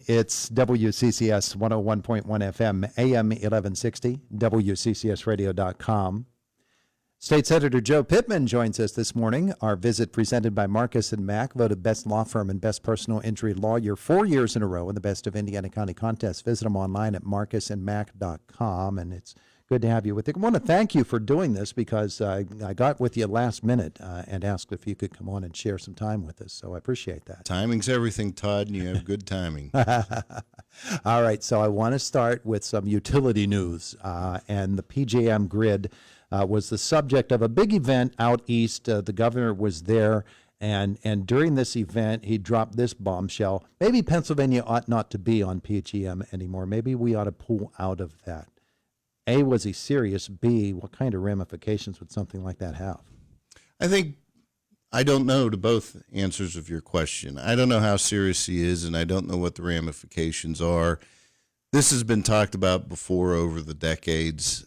It's WCCS 101.1 FM, AM 1160, WCCSradio.com. State Senator Joe Pittman joins us this morning. Our visit presented by Marcus & Mack, voted best law firm and best personal injury lawyer 4 years in a row in the Best of Indiana County contest. Visit them online at marcusandmack.com, and it's good to have you with it. I want to thank you for doing this because I got with you last minute and asked if you could come on and share some time with us, so I appreciate that. Timing's everything, Todd, and you have good timing. All right, so I want to start with some utility news, and the PJM grid was the subject of a big event out east. The governor was there, and during this event, he dropped this bombshell. Maybe Pennsylvania ought not to be on PJM anymore. Maybe we ought to pull out of that. A, was he serious? B, what kind of ramifications would something like that have? I don't know to both answers of your question. I don't know how serious he is, and I don't know what the ramifications are. This has been talked about before over the decades.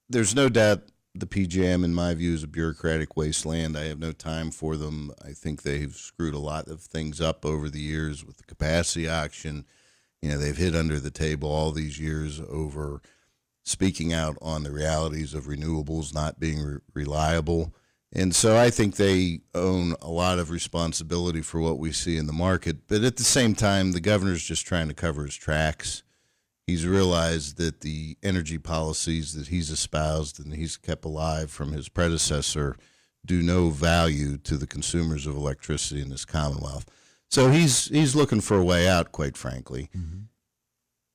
There's no doubt the PJM, in my view, is a bureaucratic wasteland. I have no time for them. I think they've screwed a lot of things up over the years with the capacity auction. They've hid under the table all these years over speaking out on the realities of renewables not being reliable. And so I think they own a lot of responsibility for what we see in the market. But at the same time, the governor's just trying to cover his tracks. He's realized that the energy policies that he's espoused and he's kept alive from his predecessor do no value to the consumers of electricity in this Commonwealth. So he's looking for a way out, quite frankly. Mm-hmm.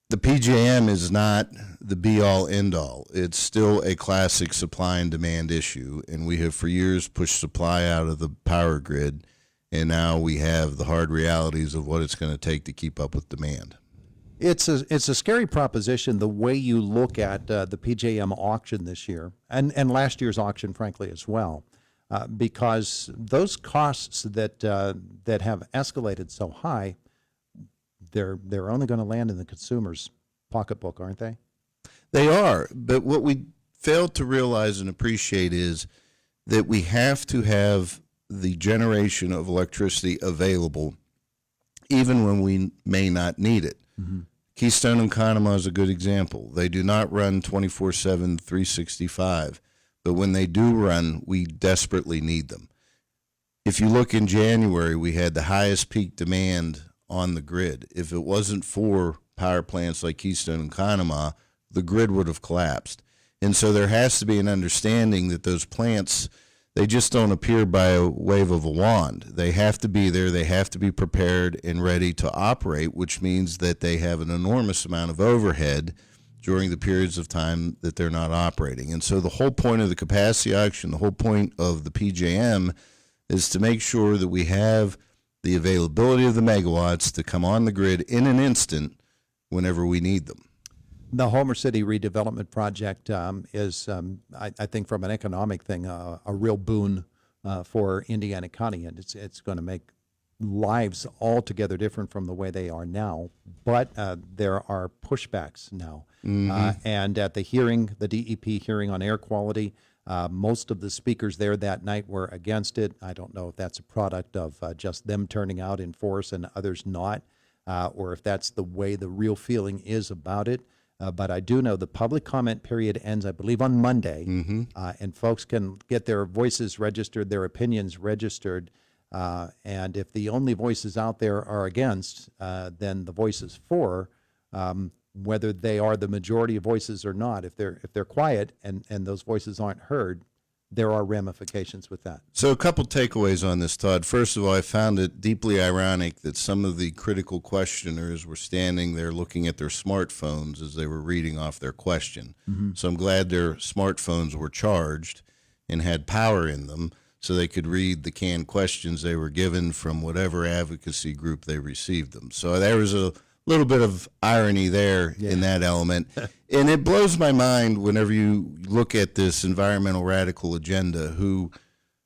The PJM is not the be-all, end-all. It's still a classic supply and demand issue, and we have for years pushed supply out of the power grid, and now we have the hard realities of what it's going to take to keep up with demand. It's a scary proposition, the way you look at the PJM auction this year, and last year's auction, frankly, as well, because those costs that have escalated so high, they're only going to land in the consumer's pocketbook, aren't they? They are, but what we fail to realize and appreciate is that we have to have the generation of electricity available even when we may not need it. Mm-hmm. Keystone and Conemaugh is a good example. They do not run 24/7, 365, but when they do run, we desperately need them. If you look in January, we had the highest peak demand on the grid. If it wasn't for power plants like Keystone and Conemaugh, the grid would have collapsed. And so there has to be an understanding that those plants, they just don't appear by a wave of a wand. They have to be there. They have to be prepared and ready to operate, which means that they have an enormous amount of overhead during the periods of time that they're not operating. And so the whole point of the capacity auction, the whole point of the PJM is to make sure that we have the availability of the megawatts to come on the grid in an instant whenever we need them. The Homer City Redevelopment project is, I think, from an economic thing, a real boon for Indiana County, and it's going to make lives altogether different from the way they are now. But there are pushbacks now, and at the hearing, the DEP hearing on air quality, most of the speakers there that night were against it. I don't know if that's a product of just them turning out in force and others not, or if that's the way the real feeling is about it. But I do know the public comment period ends, I believe, on Monday, and folks can get their voices registered, their opinions registered, and if the only voices out there are against, then the voices for, whether they are the majority of voices or not, if they're quiet and those voices aren't heard, there are ramifications with that. So a couple takeaways on this, Todd. First of all, I found it deeply ironic that some of the critical questioners were standing there looking at their smartphones as they were reading off their question. Mm-hmm. So I'm glad their smartphones were charged and had power in them so they could read the canned questions they were given from whatever advocacy group they received them. So there was a little bit of irony there in that element. And it blows my mind whenever you look at this environmental radical agenda who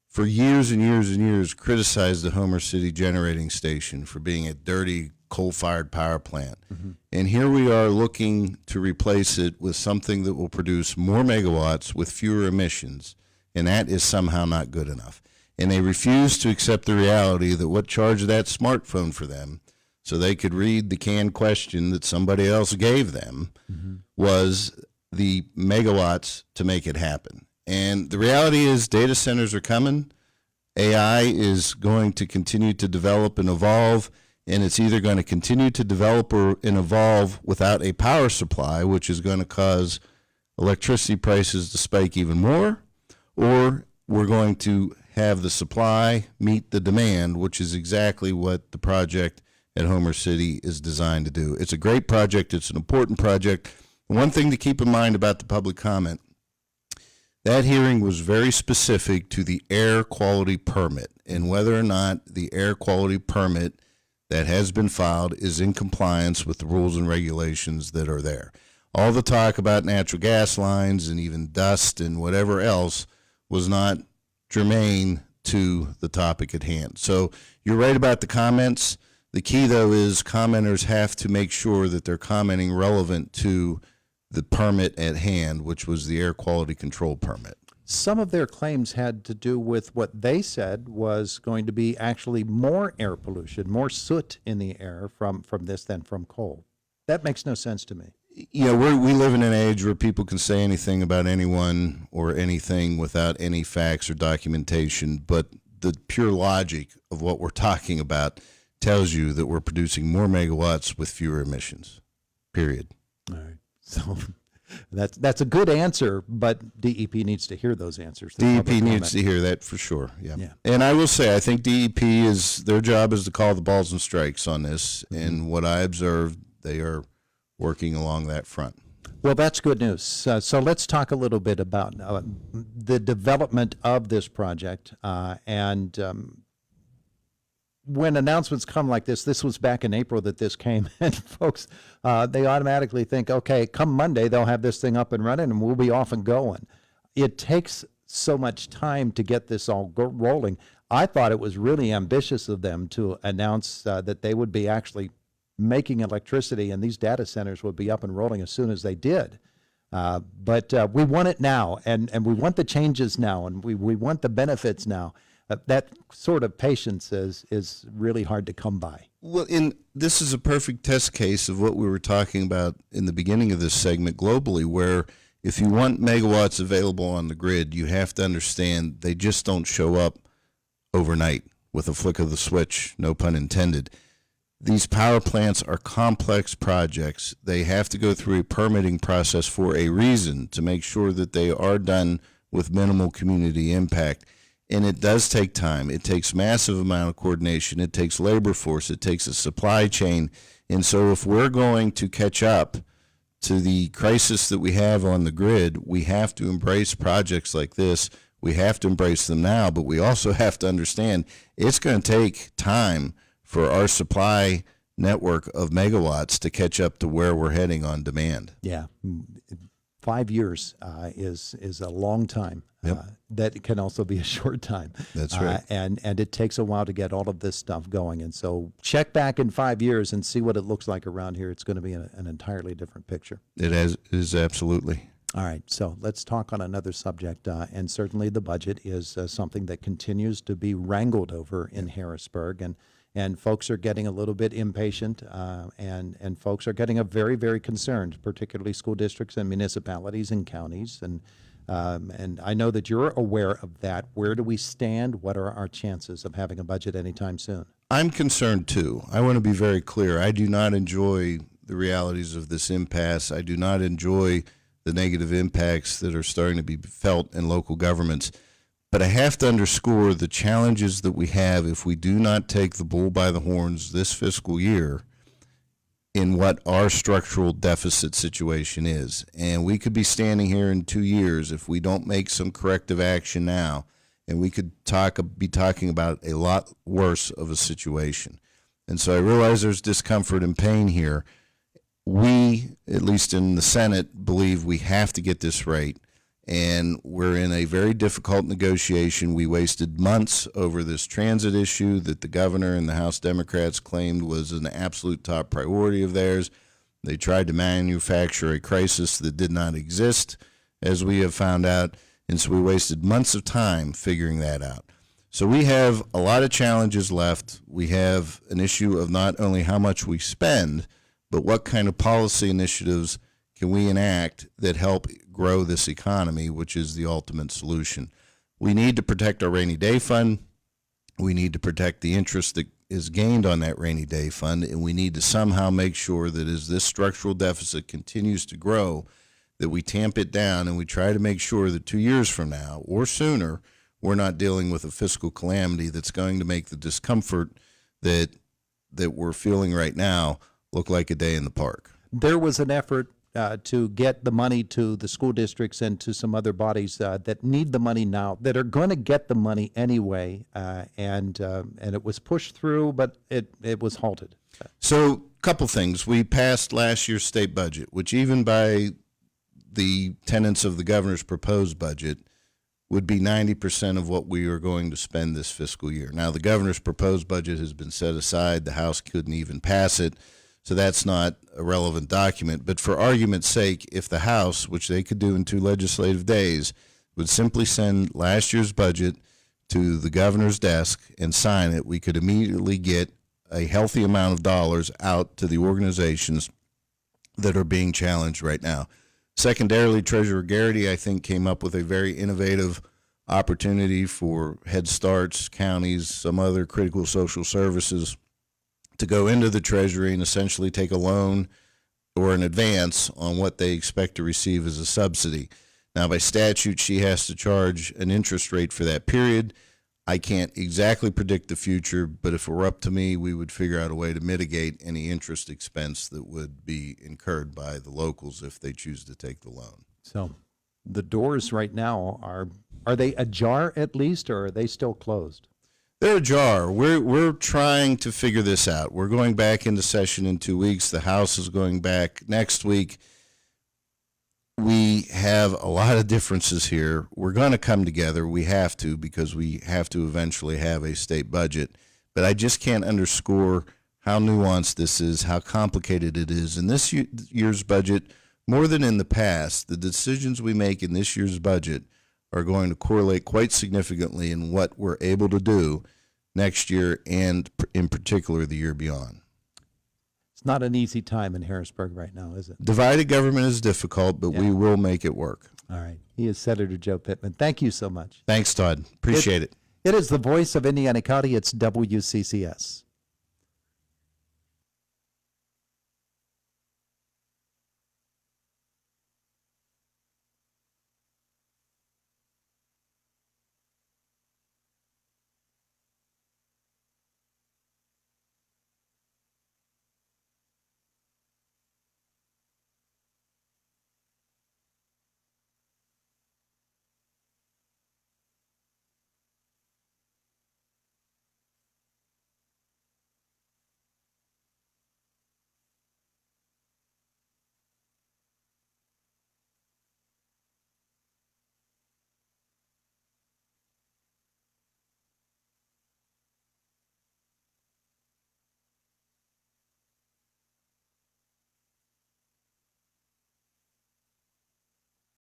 for years and years and years criticized the Homer City Generating Station for being a dirty coal-fired power plant. Mm-hmm. And here we are looking to replace it with something that will produce more megawatts with fewer emissions, and that is somehow not good enough. And they refuse to accept the reality that what charged that smartphone for them so they could read the canned question that somebody else gave them, was the megawatts to make it happen. And the reality is data centers are coming. AI is going to continue to develop and evolve, and it's either going to continue to develop and evolve without a power supply, which is going to cause electricity prices to spike even more, or we're going to have the supply meet the demand, which is exactly what the project at Homer City is designed to do. It's a great project. It's an important project. One thing to keep in mind about the public comment, that hearing was very specific to the air quality permit and whether or not the air quality permit that has been filed is in compliance with the rules and regulations that are there. All the talk about natural gas lines and even dust and whatever else was not germane to the topic at hand. So you're right about the comments. The key, though, is commenters have to make sure that they're commenting relevant to the permit at hand, which was the air quality control permit. Some of their claims had to do with what they said was going to be actually more air pollution, more soot in the air from this than from coal. That makes no sense to me. You know, we live in an age where people can say anything about anyone or anything without any facts or documentation, but the pure logic of what we're talking about tells you that we're producing more megawatts with fewer emissions, period. All right. So that's a good answer, but DEP needs to hear those answers. DEP needs to hear that for sure. Yeah. And I will say, I think DEP their job is to call the balls and strikes on this. And what I observed, they are working along that front. Well, that's good news. So let's talk a little bit about the development of this project. When announcements come like this was back in April that this came, and folks, they automatically think, okay, come Monday, they'll have this thing up and running and we'll be off and going. It takes so much time to get this all rolling. I thought it was really ambitious of them to announce that they would be actually making electricity and these data centers would be up and rolling as soon as they did. But we want it now, and we want the changes now, and we want the benefits now. That sort of patience is really hard to come by. Well, this is a perfect test case of what we were talking about in the beginning of this segment globally, where if you want megawatts available on the grid, you have to understand they just don't show up overnight with a flick of the switch, no pun intended. These power plants are complex projects. They have to go through a permitting process for a reason, to make sure that they are done with minimal community impact. And it does take time. It takes massive amount of coordination. It takes labor force. It takes a supply chain. And so if we're going to catch up to the crisis that we have on the grid, we have to embrace projects like this. We have to embrace them now, but we also have to understand it's going to take time for our supply network of megawatts to catch up to where we're heading on demand. Yeah. 5 years is a long time. Yep. That can also be a short time. That's right. And it takes a while to get all of this stuff going. And so check back in 5 years and see what it looks like around here. It's going to be an entirely different picture. It is absolutely. All right, so let's talk on another subject. And certainly the budget is something that continues to be wrangled over in Harrisburg. And folks are getting a little bit impatient, and folks are getting very, very concerned, particularly school districts and municipalities and counties. And I know that you're aware of that. Where do we stand? What are our chances of having a budget anytime soon? I'm concerned too. I want to be very clear. I do not enjoy the realities of this impasse. I do not enjoy the negative impacts that are starting to be felt in local governments. But I have to underscore the challenges that we have if we do not take the bull by the horns this fiscal year in what our structural deficit situation is. And we could be standing here in 2 years if we don't make some corrective action now, and we could be talking about a lot worse of a situation. And so I realize there's discomfort and pain here. We, at least in the Senate, believe we have to get this right. And we're in a very difficult negotiation. We wasted months over this transit issue that the governor and the House Democrats claimed was an absolute top priority of theirs. They tried to manufacture a crisis that did not exist, as we have found out. And so we wasted months of time figuring that out. So we have a lot of challenges left. We have an issue of not only how much we spend, but what kind of policy initiatives can we enact that help grow this economy, which is the ultimate solution. We need to protect our rainy day fund. We need to protect the interest that is gained on that rainy day fund, and we need to somehow make sure that as this structural deficit continues to grow, that we tamp it down and we try to make sure that 2 years from now or sooner, we're not dealing with a fiscal calamity that's going to make the discomfort that we're feeling right now look like a day in the park. There was an effort to get the money to the school districts and to some other bodies that need the money now, that are going to get the money anyway, and it was pushed through, but it was halted. So, a couple things. We passed last year's state budget, which even by the tenets of the governor's proposed budget would be 90% of what we are going to spend this fiscal year. Now, the governor's proposed budget has been set aside. The House couldn't even pass it. So that's not a relevant document. But for argument's sake, if the House, which they could do in 2 legislative days, would simply send last year's budget to the governor's desk and sign it, we could immediately get a healthy amount of dollars out to the organizations that are being challenged right now. Secondarily, Treasurer Garrity, I think, came up with a very innovative opportunity for Head Starts, counties, some other critical social services to go into the Treasury and essentially take a loan or an advance on what they expect to receive as a subsidy. Now, by statute, she has to charge an interest rate for that period. I can't exactly predict the future, but if it were up to me, we would figure out a way to mitigate any interest expense that would be incurred by the locals if they choose to take the loan. So the doors right now are they ajar at least, or are they still closed? They're ajar. We're trying to figure this out. We're going back into session in 2 weeks. The House is going back next week. We have a lot of differences here. We're going to come together. We have to, because we have to eventually have a state budget. But I just can't underscore how nuanced this is, how complicated it is. In this year's budget, more than in the past, the decisions we make in this year's budget are going to correlate quite significantly in what we're able to do next year and in particular the year beyond. It's not an easy time in Harrisburg right now, is it? Divided government is difficult, but we will make it work. All right. He is Senator Joe Pittman. Thank you so much. Thanks, Todd. Appreciate it. It is the voice of Indiana County. It's WCCS.